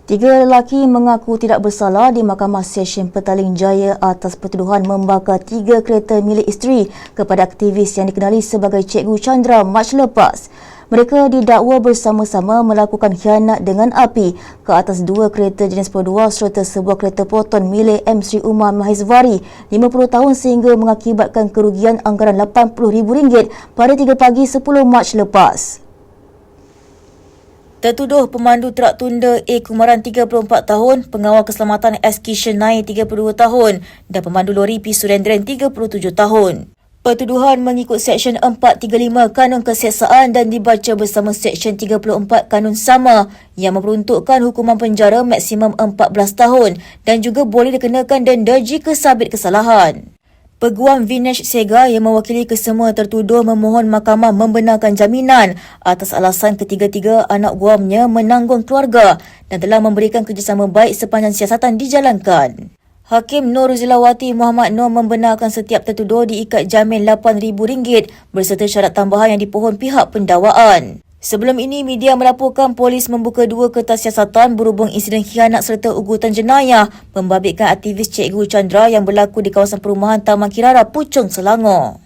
Tiga lelaki mengaku tidak bersalah di Mahkamah Session Petaling Jaya atas pertuduhan membakar 3 kereta milik isteri kepada aktivis yang dikenali sebagai Cikgu Chandra Mac lepas. Mereka didakwa bersama-sama melakukan khianat dengan api ke atas 2 kereta jenis Pro 2 serta sebuah kereta Proton milik M. Sri Umar Maheswari 50 tahun sehingga mengakibatkan kerugian anggaran RM80,000 pada 3 pagi 10 Mac lepas. Tertuduh pemandu trak tunda A. Kumaran 34 tahun, pengawal keselamatan S. Kishan Nair 32 tahun dan pemandu lori P. Surendran 37 tahun. Pertuduhan mengikut Seksyen 435 Kanun Keseksaan dan dibaca bersama Seksyen 34 Kanun Sama yang memperuntukkan hukuman penjara maksimum 14 tahun dan juga boleh dikenakan denda jika sabit kesalahan. Peguam Vinesh Sega yang mewakili kesemua tertuduh memohon mahkamah membenarkan jaminan atas alasan ketiga-tiga anak guamnya menanggung keluarga dan telah memberikan kerjasama baik sepanjang siasatan dijalankan. Hakim Nur Zilawati Muhammad Nur membenarkan setiap tertuduh diikat jamin RM8,000 berserta syarat tambahan yang dipohon pihak pendakwaan. Sebelum ini, media melaporkan polis membuka 2 kertas siasatan berhubung insiden khianat serta ugutan jenayah membabitkan aktivis Cikgu Chandra yang berlaku di kawasan perumahan Taman Kirara, Puchong, Selangor.